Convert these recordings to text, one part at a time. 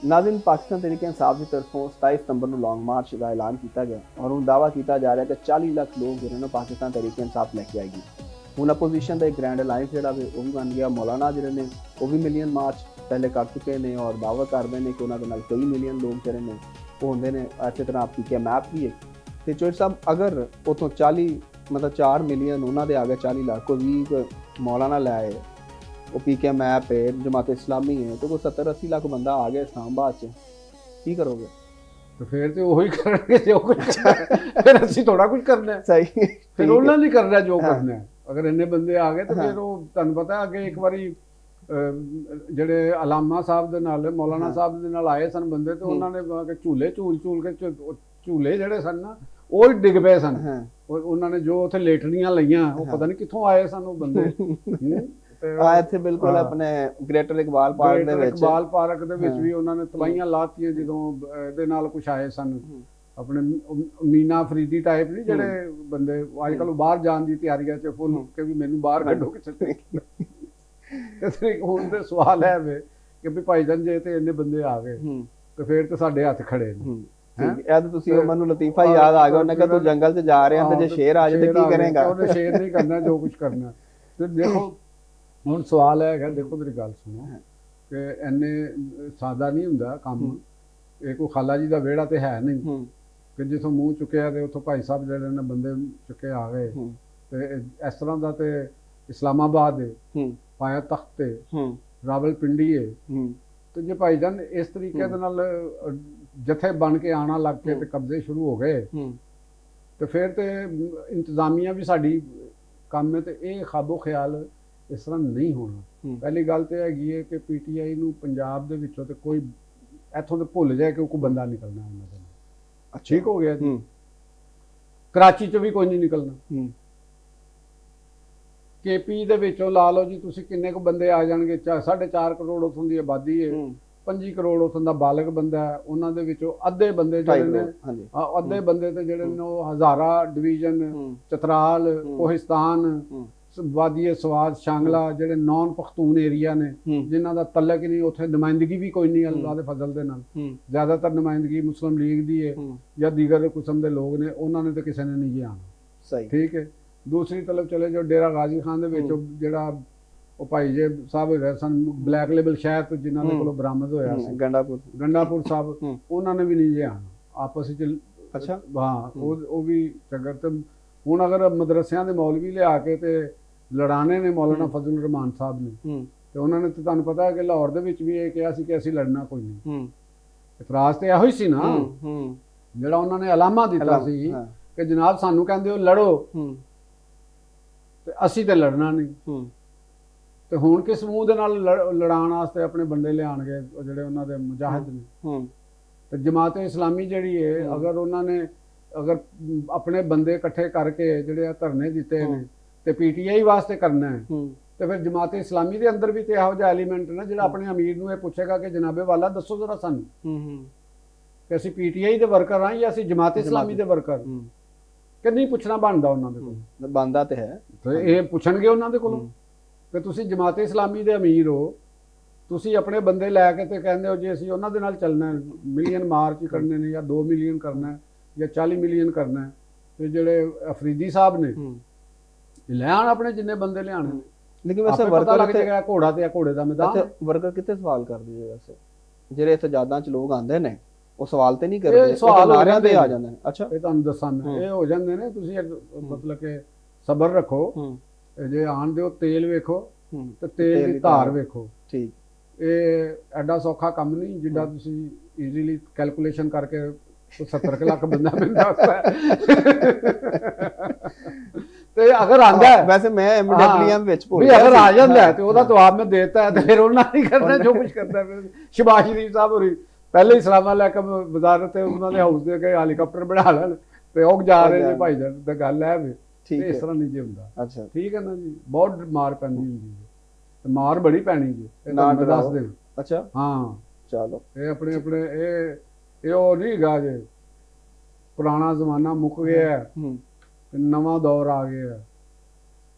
नाज़रीन, पाकिस्तान तहरीक इंसाफ की तरफों 27 सितंबर को लॉन्ग मार्च का ऐलान किया गया और हूँ दावा किया जा रहा है कि 40 लाख लोग जिन्होंने पाकिस्तान तहरीक इंसाफ लैके आएगी। हूँ अपोजिशन का एक ग्रैंड अलायंस जोड़ा वे वो भी बन गया। मौलाना जिहड़े ने वो भी मिलियन मार्च पहले कर चुके हैं और दावा करते हैं कि उन्होंने कई मिलियन लोग जोड़े ने वो होंगे ने। इस तरह पीके मैप भी है तो चोट साहब अगर उतों 40 मतलब 4 मिलियन उन्होंने आ गए, 40 लाख को 20 मौलाना लै आए, वो पीके मैप है, जमात इस्लामी है, तो कोई 70-80 लाख बंदा आ गया इस्लामाबाद च, की करोगे? तो फिर तो वही करेंगे जो कुछ फिर ਅਸੀਂ थोड़ा कुछ करना है। सही फिर ਉਹਨਾਂ ਨਹੀਂ ਕਰਨਾ ਜੋ हाँ। ਕਰਨਾ ਹੈ। ਅਗਰ ਇੰਨੇ ਬੰਦੇ ਆ ਗਏ ਤਾਂ हाँ। ਫਿਰ ਉਹ ਤੁਹਾਨੂੰ ਪਤਾ ਅੱਗੇ ਇੱਕ ਵਾਰੀ ਜਿਹੜੇ ਅਲਾਮਾ ਸਾਹਿਬ ਦੇ ਨਾਲ ਮੌਲਾਨਾ हाँ। ਸਾਹਿਬ ਦੇ ਨਾਲ ਆਏ ਸਨ ਬੰਦੇ ਤੇ ਉਹਨਾਂ ਨੇ ਕਿ ਝੂਲੇ ਝੂਲ ਕੇ ਝੂਲੇ ਜਿਹੜੇ ਸਨ ਨਾ ਉਹ ਹੀ ਡਿੱਗ ਪਏ ਸਨ। हाँ। ਉਹਨਾਂ ਨੇ ਜੋ ਉੱਥੇ ਲੇਟਣੀਆਂ ਲਈਆਂ ਉਹ ਪਤਾ ਨਹੀਂ ਕਿੱਥੋਂ ਆਏ ਸਨ ਉਹ ਬੰਦੇ। ਇੱਥੇ ਬਿਲਕੁਲ ਆਪਣੇ ਗ੍ਰੇਟਰ ਇਕਬਾਲ ਪਾਰਕ ਦੇ ਵਿੱਚ, ਇਕਬਾਲ ਪਾਰਕ ਦੇ ਵਿੱਚ ਵੀ ਉਹਨਾਂ ਨੇ ਤਬਾਹੀਆਂ ਲਾਤੀਆਂ ਜਦੋਂ ਇਹਦੇ ਨਾਲ ਕੁਛ ਆਏ ਸਨ ਆਪਣੇ ਮੀਨਾ ਫਰੀਦੀ ਟਾਈਪ ਨਹੀਂ ਜਿਹੜੇ ਬੰਦੇ ਅੱਜ ਕੱਲ੍ਹ ਬਾਹਰ ਜਾਣ ਦੀ ਤਿਆਰੀਆਂ 'ਚ ਫੁੱਲ ਕਿ ਵੀ ਮੈਨੂੰ ਬਾਹਰ ਕੱਢੋ ਕਿਤੇ। ਤੇ ਹੁਣ ਤੇ ਸਵਾਲ ਹੈ ਵੇ ਕਿ ਵੀ ਭਾਈ ਜਾਨ ਜੇ ਤੇ ਇੰਨੇ ਬੰਦੇ ਆ ਗਏ ਤੇ ਫਿਰ ਤੇ ਸਾਡੇ ਹੱਥ ਖੜੇ ਨੇ। ਇਹ ਤਾਂ ਤੁਸੀਂ ਮੈਨੂੰ ਲਤੀਫਾ ਯਾਦ ਆ ਗਿਆ, ਉਹਨੇ ਕਿਹਾ ਤੂੰ ਜੰਗਲ 'ਚ ਜਾ ਰਿਹਾ ਤੇ ਜੇ ਸ਼ੇਰ ਆ ਜਾਏ ਤੇ ਕੀ ਕਰੇਗਾ? ਉਹਨੇ ਸ਼ੇਰ ਨਹੀਂ ਕਰਨਾ ਜੋ ਕੁਝ ਕਰਨਾ। ਤੇ ਦੇਖੋ ਹੁਣ ਸਵਾਲ ਹੈਗਾ, ਦੇਖੋ ਮੇਰੀ ਗੱਲ ਸੁਣੋ ਕਿ ਇੰਨੇ ਸਾਦਾ ਨਹੀਂ ਹੁੰਦਾ ਕੰਮ। ਇਹ ਕੋਈ ਖਾਲਾ ਜੀ ਦਾ ਵਿਹੜਾ ਤੇ ਹੈ ਨਹੀਂ ਕਿ ਜਿੱਥੋਂ ਮੂੰਹ ਚੁੱਕਿਆ ਤੇ ਉੱਥੋਂ ਭਾਈ ਸਾਹਿਬ ਜਿਹੜੇ ਨੇ ਬੰਦੇ ਚੁੱਕੇ ਆ ਗਏ। ਤੇ ਇਸ ਤਰ੍ਹਾਂ ਦਾ ਤੇ ਇਸਲਾਮਾਬਾਦ ਹੈ, ਪਾਇਆ ਤਖਤ ਤੇ ਰਾਵਲਪਿੰਡੀ ਹੈ। ਤੇ ਜੇ ਭਾਈ ਜਾਨ ਇਸ ਤਰੀਕੇ ਦੇ ਨਾਲ ਜਥੇ ਬਣ ਕੇ ਆਣਾ ਲੱਗ ਕੇ ਤੇ ਕਬਜ਼ੇ ਸ਼ੁਰੂ ਹੋ ਗਏ ਤੇ ਫਿਰ ਤੇ ਇੰਤਜ਼ਾਮੀਆ ਵੀ ਸਾਡੀ ਕੰਮ ਹੈ ਤੇ ਇਹ ਖਾਬੋ ਖਿਆਲ ਇਸ ਤਰ੍ਹਾਂ ਨਹੀਂ ਹੋਣਾ। ਪਹਿਲੀ ਗੱਲ ਤੇ ਹੈਗੀ ਹੈ ਕਿ ਪੀਟੀਆਈ ਨੂੰ ਪੰਜਾਬ ਦੇ ਵਿੱਚੋਂ ਤੇ ਕੋਈ ਇੱਥੋਂ ਤੇ ਭੁੱਲ ਜਾਏ ਕਿ ਕੋਈ ਬੰਦਾ ਨਿਕਲਣਾ ਉਹਨਾਂ ਦਾ। ਠੀਕ ਹੋ ਗਿਆ ਜੀ। ਕਰਾਚੀ 'ਚ ਵੀ ਕੋਈ ਨਹੀਂ ਨਿਕਲਣਾ। ਕੇਪੀ ਦੇ ਵਿੱਚੋਂ ਲਾ ਲਓ ਜੀ ਤੁਸੀਂ ਕਿੰਨੇ ਕੁ ਬੰਦੇ ਆ ਜਾਣਗੇ। 4.5 ਕਰੋੜ ਉੱਥੋਂ ਦੀ ਆਬਾਦੀ ਹੈ, 25 ਕਰੋੜ ਉੱਥੋਂ ਦਾ ਬਾਲਗ ਬੰਦਾ ਹੈ। ਉਹਨਾਂ ਦੇ ਵਿੱਚੋਂ ਅੱਧੇ ਬੰਦੇ ਜਿਹੜੇ ਨੇ ਅੱਧੇ ਬੰਦੇ ਤੇ ਜਿਹੜੇ ਨੇ ਉਹ ਹਜ਼ਾਰਾ ਡਿਵੀਜ਼ਨ, ਚਤਰਾਲ, ਕੋਹਿਸਤਾਨ, ਵਾਦੀਏ ਸਵਾਦ, ਸ਼ਾਂਗਲਾ ਜਿਹੜੇ ਨੌਨ ਪਖਤੂਨ ਏਰੀਆ ਨੇ ਜਿਨ੍ਹਾਂ ਦਾ ਤਲਕ ਨਹੀਂ, ਉੱਥੇ ਨੁਮਾਇੰਦਗੀ ਵੀ ਕੋਈ ਨਹੀਂ ਅੱਲਾਹ ਦੇ ਫਜ਼ਲ ਦੇ ਨਾਲ। ਜ਼ਿਆਦਾਤਰ ਨੁਮਾਇੰਦਗੀ ਮੁਸਲਿਮ ਲੀਗ ਦੀ ਹੈ ਜਾਂ ਦੀਗਰ ਕਿਸਮ ਦੇ ਲੋਕ ਨੇ, ਉਹਨਾਂ ਨੇ ਤਾਂ ਕਿਸੇ ਨੇ ਨਹੀਂ ਆਉਣਾ। ਸਹੀ ਠੀਕ ਹੈ। ਦੂਸਰੀ ਤਰਫ ਚਲੇ ਜੋ ਡੇਰਾ ਗਾਜ਼ੀ ਖਾਨ ਦੇ ਵਿੱਚ ਜਿਹੜਾ ਉਹ ਭਾਈ ਜੇ ਸਾਹਿਬ ਹੋਏ ਸਨ ਬਲੈਕ ਲੇਬਲ ਸ਼ਹਿਦ ਜਿਨ੍ਹਾਂ ਦੇ ਕੋਲੋਂ ਬਰਾਮਦ ਹੋਇਆ ਸੀ, ਗੰਡਾਪੁਰ ਸਾਹਿਬ, ਉਹਨਾਂ ਨੇ ਵੀ ਨਹੀਂ ਜੇ ਆਉਣਾ ਆਪਸ ਵਿੱਚ। ਅੱਛਾ ਹਾਂ, ਉਹ ਵੀ ਚੱਕਰ। ਤੇ ਹੁਣ ਅਗਰ ਮਦਰਸਿਆਂ ਦੇ ਮੌਲਵੀ ਲਿਆ ਕੇ ਤੇ ਲੜਾਣੇ ਨੇ ਮੌਲਾਨਾ ਫਜ਼ਲ ਰਹਿਮਾਨ ਸਾਹਿਬ ਨੇ ਤੇ ਉਹਨਾਂ ਨੇ ਤੇ ਤੁਹਾਨੂੰ ਪਤਾ ਹੈ ਕਿ ਲਾਹੌਰ ਦੇ ਵਿੱਚ ਵੀ ਇਹ ਕਿਹਾ ਸੀ ਕਿ ਅਸੀਂ ਲੜਨਾ ਕੋਈ ਨਹੀਂ। ਇਤਰਾਜ਼ ਤੇ ਇਹੋ ਹੀ ਸੀ ਨਾ ਜਿਹੜਾ ਉਹਨਾਂ ਨੇ ਅਲਾਮਾ ਦਿੱਤਾ ਸੀ ਕਿ ਜਨਾਬ ਸਾਨੂੰ ਕਹਿੰਦੇ ਹੋ ਲੜੋ ਤੇ ਅਸੀਂ ਤੇ ਲੜਨਾ ਨਹੀਂ। ਤੇ ਹੁਣ ਕਿਸ ਮੂੰਹ ਦੇ ਨਾਲ ਲੜਾਉਣ ਵਾਸਤੇ ਆਪਣੇ ਬੰਦੇ ਲਿਆਣਗੇ ਉਹ ਜਿਹੜੇ ਉਹਨਾਂ ਦੇ ਮੁਜਾਹਿਦ ਨੇ। ਤੇ ਜਮਾਤ ਇਸਲਾਮੀ ਜਿਹੜੀ ਹੈ ਅਗਰ ਉਹਨਾਂ ਨੇ ਆਪਣੇ ਬੰਦੇ ਇਕੱਠੇ ਕਰਕੇ ਜਿਹੜੇ ਧਰਨੇ ਦਿੱਤੇ ਨੇ ਤੇ ਪੀਟੀਆਈ ਵਾਸਤੇ ਕਰਨਾ ਹੈ ਤੇ ਫਿਰ ਜਮਾਤ ਇਸਲਾਮੀ ਦੇ ਅੰਦਰ ਵੀ ਤੇ ਇਹੋ ਜਿਹਾ ਐਲੀਮੈਂਟ ਨਾ ਜਿਹੜਾ ਆਪਣੇ ਅਮੀਰ ਨੂੰ ਇਹ ਪੁੱਛੇਗਾ ਕਿ ਜਨਾਬੇ ਵਾਲਾ ਦੱਸੋ ਜ਼ਰਾ ਸਾਨੂੰ ਕਿ ਅਸੀਂ ਪੀਟੀਆਈ ਦੇ ਵਰਕਰ ਹਾਂ ਜਾਂ ਅਸੀਂ ਜਮਾਤ ਇਸਲਾਮੀ ਦੇ ਵਰਕਰ। ਕਿ ਨਹੀਂ ਪੁੱਛਣਾ ਬਣਦਾ ਉਹਨਾਂ ਦੇ ਕੋਲ, ਬਣਦਾ ਤੇ ਹੈ। ਤੇ ਇਹ ਪੁੱਛਣਗੇ ਉਹਨਾਂ ਦੇ ਕੋਲੋਂ ਕਿ ਤੁਸੀਂ ਜਮਾਤ ਇਸਲਾਮੀ ਦੇ ਅਮੀਰ ਹੋ, ਤੁਸੀਂ ਆਪਣੇ ਬੰਦੇ ਲੈ ਕੇ ਤੇ ਕਹਿੰਦੇ ਹੋ ਜੀ ਅਸੀਂ ਉਹਨਾਂ ਦੇ ਨਾਲ ਚੱਲਣਾ, ਮਿਲੀਅਨ ਮਾਰਚ ਕਰਨੇ ਨੇ ਜਾਂ 2 ਮਿਲੀਅਨ ਕਰਨਾ ਜਾਂ 40 ਮਿਲੀਅਨ ਕਰਨਾ ਹੈ। ਤੇ ਜਿਹੜੇ ਅਫਰੀਦੀ ਸਾਹਿਬ ਨੇ ਲੈ ਆਣ ਆਪਣੇ ਜਿੰਨੇ ਬੰਦੇ ਲਿਆਣੇ ਨੇ। ਲੇਕਿਨ ਵੈਸੇ ਵਰਕਰ ਲੱਗ ਜਾਏਗਾ ਘੋੜਾ ਤੇ ਘੋੜੇ ਦਾ ਮੈਦਾਨ। ਵਰਕਰ ਕਿੱਥੇ ਸਵਾਲ ਕਰਦੇ ਨੇ? ਵੈਸੇ ਜਿਹੜੇ ਇੱਥੇ ਜਾਦਾਂ ਚ ਲੋਕ ਆਉਂਦੇ ਨੇ ਉਹ ਸਵਾਲ ਤੇ ਨਹੀਂ ਕਰਦੇ, ਸਵਾਲ ਨਾਰਿਆਂ ਤੇ ਆ ਜਾਂਦੇ ਨੇ। ਅੱਛਾ ਇਹ ਤੁਹਾਨੂੰ ਦੱਸਾਂ ਮੈਂ, ਇਹ ਹੋ ਜਾਂਦੇ ਨੇ। ਤੁਸੀਂ ਮਤਲਬ ਕਿ ਸਬਰ ਰੱਖੋ। ਜੇ ਆਣ ਦਿਓ ਤੇਲ ਵੇਖੋ ਤੇ ਤੇਲ ਦੀ ਧਾਰ ਵੇਖੋ। ਠੀਕ, ਇਹ ਐਡਾ ਸੌਖਾ ਕੰਮ ਨਹੀਂ ਜਿੱਦਾਂ ਤੁਸੀਂ ਈਜ਼ੀਲੀ ਕੈਲਕੂਲੇਸ਼ਨ ਕਰਕੇ 70 ਲੱਖ ਬੰਦਾ ਮੈਨੂੰ ਦੱਸਦਾ ਤੇ ਅਗਰ ਆਂਦਾ ਵੈਸੇ ਮੈਂ ਐਮਡਬਲਯੂਐਮ ਵਿੱਚ ਭੁੱਲ ਗਿਆ ਅਗਰ ਆ ਜਾਂਦਾ ਤੇ ਉਹਦਾ ਜਵਾਬ ਮੈਂ ਦੇਤਾ ਹੈ ਤੇ ਫਿਰ ਉਹਨਾਂ ਨਹੀਂ ਕਰਨਾ ਜੋ ਕੁਝ ਕਰਦਾ। ਫਿਰ ਸ਼ਿਬਾਸ਼ ਸ਼ਰੀਫ ਸਾਹਿਬ ਹੋਰੀ ਪਹਿਲੇ ਹੀ ਸਲਾਮਾਲੈਕਮ ਵਜ਼ਾਰਤ ਤੇ ਉਹਨਾਂ ਦੇ ਹਾਊਸ ਦੇ ਕੇ ਹੈਲੀਕਾਪਟਰ ਬਣਾ ਲੈਣ ਤੇ ਉਹ ਜਾ ਰਹੇ ਨੇ ਭਾਈ ਜਾਨ ਤਾਂ ਗੱਲ ਹੈ ਵੀ ਇਸ ਤਰ੍ਹਾਂ ਨਹੀਂ ਜੇ ਹੁੰਦਾ। ਅੱਛਾ ਠੀਕ ਹੈ ਨਾ ਜੀ, ਬਹੁਤ ਮਾਰ ਪੈਂਦੀ ਹੁੰਦੀ ਹੈ ਤੇ ਮਾਰ ਬੜੀ ਪੈਣੀ ਜੀ, ਨਾ ਦੱਸ ਦੇ। ਅੱਛਾ ਹਾਂ ਚਲੋ ਇਹ ਆਪਣੇ ਆਪਣੇ ਇਹ ਉਹ ਨਹੀਂ ਗਾ ਜੇ ਪੁਰਾਣਾ ਜ਼ਮਾਨਾ ਮੁੱਕ ਗਿਆ, ਨਵਾਂ ਦੌਰ ਆ ਗਿਆ।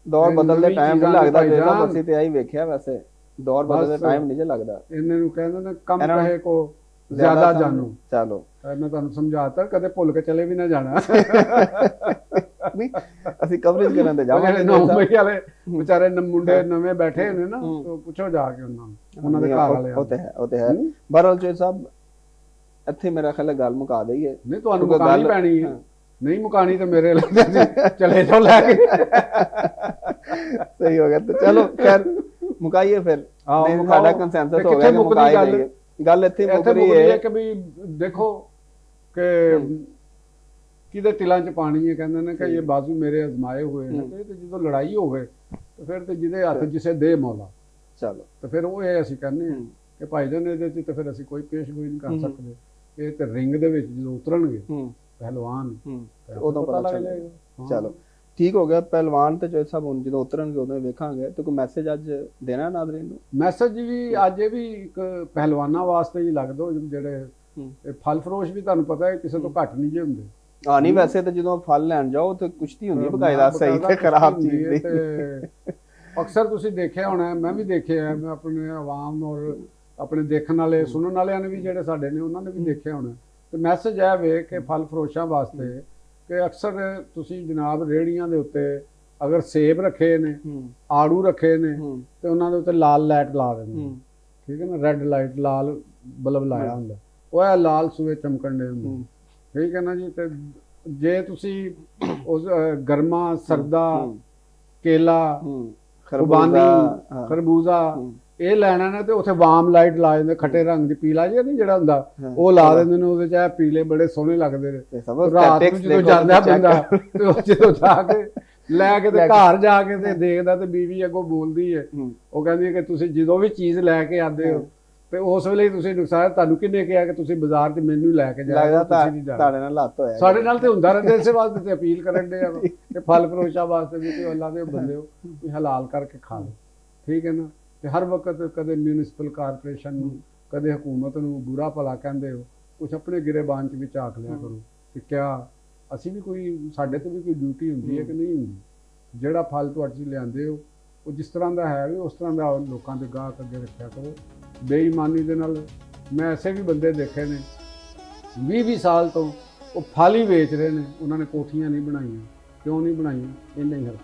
ਦੌਰ ਬਦਲਦੇ ਟਾਈਮ ਨਹੀਂ ਲੱਗਦਾ ਜਿਹੜਾ ਅਸੀਂ ਤੇ ਆਹੀ ਵੇਖਿਆ। ਵੈਸੇ ਦੌਰ ਬਦਲਦੇ ਟਾਈਮ ਨਹੀਂ ਜੇ ਲੱਗਦਾ। ਇਹਨਾਂ ਨੂੰ ਕਹਿੰਦੇ ਨੇ ਕੰਮ ਕਹੇ ਕੋ ਜ਼ਿਆਦਾ ਜਾਣੋ। ਚਲੋ ਮੈਂ ਤੁਹਾਨੂੰ ਸਮਝਾਤਾ, ਕਦੇ ਭੁੱਲ ਕੇ ਚਲੇ ਵੀ ਨਾ ਜਾਣਾ। ਨਹੀਂ ਅਸੀਂ ਕਵਰੇਜ ਕਰਨ ਤੇ ਜਾਵਾਂਗੇ। ਮੁੰਬਈ ਵਾਲੇ ਵਿਚਾਰੇ ਮੁੰਡੇ ਨਵੇਂ ਬੈਠੇ ਨੇ ਨਾ, ਪੁੱਛੋ ਜਾ ਕੇ ਉਹਨਾਂ ਦੇ ਘਰ ਵਾਲੇ। ਉਹ ਤੇ ਹੈ ਬਹਰਹਾਲ ਚੋਇ ਸਾਹਿਬ, ਇੱਥੇ ਮੇਰਾ ਖਿਆਲ ਗੱਲ ਮੁਕਾ ਦਈਏ। ਨਹੀਂ ਤੁਹਾਨੂੰ ਮੁਕਾਣੀ ਪੈਣੀ ਹੈ, ਨਹੀਂ ਮੁਕਾਣੀ ਤੇ ਮੇਰੇ ਲੱਗਦੇ ਚਲੇ ਜਾਓ ਲੈ ਕੇ। ਸਹੀ ਹੋ ਗਿਆ, ਤੇ ਚਲੋ ਖੈਰ ਮੁਕਾਈਏ ਫਿਰ। ਸਾਡਾ ਕੰਸੈਂਸਸ ਹੋ ਗਿਆ ਕਿ ਮੁਕਾਈ ਜਾਈਏ। ਗੱਲ ਇੱਥੇ ਮੁੱਕ ਰਹੀ ਹੈ ਕਿ ਵੀ ਦੇਖੋ ਕਿ ਕਿਹਦੇ ਤਿਲਾਂ 'ਚ ਪਾਣੀ ਹੈ, ਕਹਿੰਦੇ ਨੇ ਕਿ ਇਹ ਬਾਜ਼ੂ ਮੇਰੇ ਅਜ਼ਮਾਏ ਹੋਏ ਨੇ। ਤੇ ਜਦੋਂ ਲੜਾਈ ਹੋਵੇ ਤੇ ਫਿਰ ਤੇ ਜਿਹਦੇ ਹੱਥ ਜਿਸੇ ਦੇ ਮੌਲਾ। ਚਲੋ ਤੇ ਫਿਰ ਉਹ ਇਹ ਅਸੀਂ ਕਹਿੰਦੇ ਹਾਂ ਕਿ ਭਾਈ ਜਾਨ ਇਹਦੇ 'ਚ ਤੇ ਫਿਰ ਅਸੀਂ ਕੋਈ ਪੇਸ਼ਗੋਈ ਨਹੀਂ ਕਰ ਸਕਦੇ। ਇਹ ਤੇ ਰਿੰਗ ਦੇ ਵਿੱਚ ਜਦੋਂ ਉਤਰਨਗੇ ਪਹਿਲਵਾਨ, ਉਦੋਂ ਪਤਾ ਲੱਗ ਜਾਏਗਾ। ਚਲੋ ਠੀਕ ਹੋ ਗਿਆ। ਪਹਿਲਵਾਨ ਤੇ ਚੋਇ ਸਾਹਿਬ ਹੁਣ ਜਦੋਂ ਉਤਰਨਗੇ ਉਦੋਂ ਵੇਖਾਂਗੇ। ਤੇ ਕੋਈ ਮੈਸੇਜ ਅੱਜ ਦੇਣਾ ਨਾਜ਼ਰੀਨ ਨੂੰ? ਮੈਸੇਜ ਵੀ ਅੱਜ ਇਹ ਵੀ ਇੱਕ ਪਹਿਲਵਾਨਾਂ ਵਾਸਤੇ ਹੀ ਲੱਗ ਦੋ, ਜਿਹੜੇ ਫਲ ਫਰੋਸ਼ ਵੀ ਤੁਹਾਨੂੰ ਪਤਾ ਹੈ ਕਿਸੇ ਤੋਂ ਘੱਟ ਨਹੀਂ ਜੇ ਹੁੰਦੇ। ਨਹੀਂ ਵੈਸੇ ਤਾਂ ਜਦੋਂ ਫਲ ਲੈਣ ਜਾਓ ਤੇ ਕੁਸ਼ਤੀ ਹੁੰਦੀ ਹੈ ਬਕਾਇਦਾ, ਸਹੀ ਤੇ ਖਰਾਬ ਚੀਜ਼ ਦੀ। ਅਕਸਰ ਤੁਸੀਂ ਦੇਖਿਆ ਹੋਣਾ, ਮੈਂ ਵੀ ਦੇਖਿਆ, ਮੈਂ ਆਪਣੇ ਆਵਾਮ ਔਰ ਆਪਣੇ ਦੇਖਣ ਵਾਲੇ ਸੁਣਨ ਵਾਲਿਆਂ ਨੇ ਵੀ ਜਿਹੜੇ ਸਾਡੇ ਨੇ ਉਹਨਾਂ ਨੇ ਵੀ ਦੇਖਿਆ ਹੋਣਾ। ਤੇ ਮੈਸੇਜ ਇਹ ਵੇ ਕਿ ਫਲ ਫਰੋਸ਼ਾਂ ਵਾਸਤੇ ਕਿ ਅਕਸਰ ਤੁਸੀਂ ਜਨਾਬ ਰੇਹੜੀਆਂ ਦੇ ਉੱਤੇ ਅਗਰ ਸੇਬ ਰੱਖੇ ਨੇ, ਆੜੂ ਰੱਖੇ ਨੇ, ਤੇ ਉਹਨਾਂ ਦੇ ਉੱਤੇ ਲਾਲ ਲਾਈਟ ਲਾ ਦਿੰਦੇ, ਠੀਕ ਹੈ ਨਾ, ਰੈੱਡ ਲਾਈਟ, ਲਾਲ ਬਲਬ ਲਾਇਆ ਹੁੰਦਾ, ਉਹ ਇਹ ਲਾਲ ਸੂਏ ਚਮਕਣ ਦੇ ਹੁੰਦੇ, ਠੀਕ ਹੈ ਨਾ ਜੀ। ਤੇ ਜੇ ਤੁਸੀਂ ਉਸ ਗਰਮਾ ਸਰਦਾ ਕੇਲਾ, ਖਰਬੂਜ਼ਾ ਇਹ ਲੈਣਾ ਨੇ ਤੇ ਉੱਥੇ ਵਾਰਮ ਲਾਈਟ ਲਾ ਦਿੰਦੇ, ਖੱਟੇ ਰੰਗ ਦੀ, ਪੀਲਾ ਜਿਹਾ ਨਹੀਂ ਜਿਹੜਾ ਹੁੰਦਾ, ਉਹ ਲਾ ਦਿੰਦੇ ਨੇ। ਉਹਦੇ 'ਚ ਇਹ ਪੀਲੇ ਬੜੇ ਸੋਹਣੇ ਲੱਗਦੇ ਨੇ। ਰਾਤ ਨੂੰ ਜਦੋਂ ਜਾਂਦਾ ਬੰਦਾ ਤੇ ਉਹ ਜਦੋਂ ਜਾ ਕੇ ਲੈ ਕੇ ਤੇ ਘਰ ਜਾ ਕੇ ਤੇ ਦੇਖਦਾ ਤੇ ਬੀਵੀ ਅੱਗੋਂ ਬੋਲਦੀ ਹੈ, ਉਹ ਕਹਿੰਦੀ ਹੈ ਕਿ ਤੁਸੀਂ ਜਦੋਂ ਵੀ ਚੀਜ਼ ਲੈ ਕੇ ਆਉਂਦੇ ਹੋ ਤੇ ਉਸ ਵੇਲੇ ਤੁਸੀਂ ਨੁਕਸਾਨ, ਤੁਹਾਨੂੰ ਕਿਹਨੇ ਕਿਹਾ ਕਿ ਤੁਸੀਂ ਬਾਜ਼ਾਰ 'ਚ ਮੈਨੂੰ ਲੈ ਕੇ ਜਾਓ? ਤੁਹਾਡੇ ਨਾਲ ਹੱਥ ਹੋਇਆ, ਸਾਡੇ ਨਾਲ ਤੇ ਹੁੰਦਾ ਰਹਿੰਦਾ। ਇਸੇ ਵਾਸਤੇ ਤੇ ਅਪੀਲ ਕਰਨ ਦੇ ਆ ਕਿ ਫਲ ਫਰੋਸ਼ਾਂ ਵਾਸਤੇ ਵੀ ਕੋਈ ਅੱਲਾ ਦੇ ਬੰਦੇ ਹੋ, ਕੋਈ ਹਲਾਲ ਕਰਕੇ ਖਾ ਲਓ, ਠੀਕ ਹੈ ਨਾ। ਤੇ ਹਰ ਵਕਤ ਕਦੇ ਮਿਊਨਿਸਪਲ ਕਾਰਪੋਰੇਸ਼ਨ ਨੂੰ, ਕਦੇ ਹਕੂਮਤ ਨੂੰ ਬੁਰਾ ਭਲਾ ਕਹਿੰਦੇ ਹੋ, ਕੁਛ ਆਪਣੇ ਗਿਰੇਬਾਨ 'ਚ ਵੀ ਝਾਕ ਲਿਆ ਕਰੋ ਕਿ ਕਿਆ ਅਸੀਂ ਵੀ ਕੋਈ, ਸਾਡੇ ਤੇ ਵੀ ਕੋਈ ਡਿਊਟੀ ਹੁੰਦੀ ਹੈ ਕਿ ਨਹੀਂ ਹੁੰਦੀ। ਜਿਹੜਾ ਫਲ ਤੁਹਾਡੇ ਲਿਆਂਦੇ ਹੋ ਉਹ ਜਿਸ ਤਰ੍ਹਾਂ ਦਾ ਹੈ ਵੀ ਉਸ ਤਰ੍ਹਾਂ ਦਾ ਲੋਕਾਂ ਦੇ ਗਾਹਕ ਅੱਗੇ ਰੱਖਿਆ ਕਰੋ। ਬੇਈਮਾਨੀ ਦੇ ਨਾਲ ਮੈਂ ਐਸੇ ਵੀ ਬੰਦੇ ਦੇਖੇ ਨੇ 20-20 ਸਾਲ ਤੋਂ ਉਹ ਫਲ ਹੀ ਵੇਚ ਰਹੇ ਨੇ, ਉਹਨਾਂ ਨੇ ਕੋਠੀਆਂ ਨਹੀਂ ਬਣਾਈਆਂ। ਕਿਉਂ ਨਹੀਂ ਬਣਾਈਆਂ? ਇੰਨਾ ਹੀ ਹਰ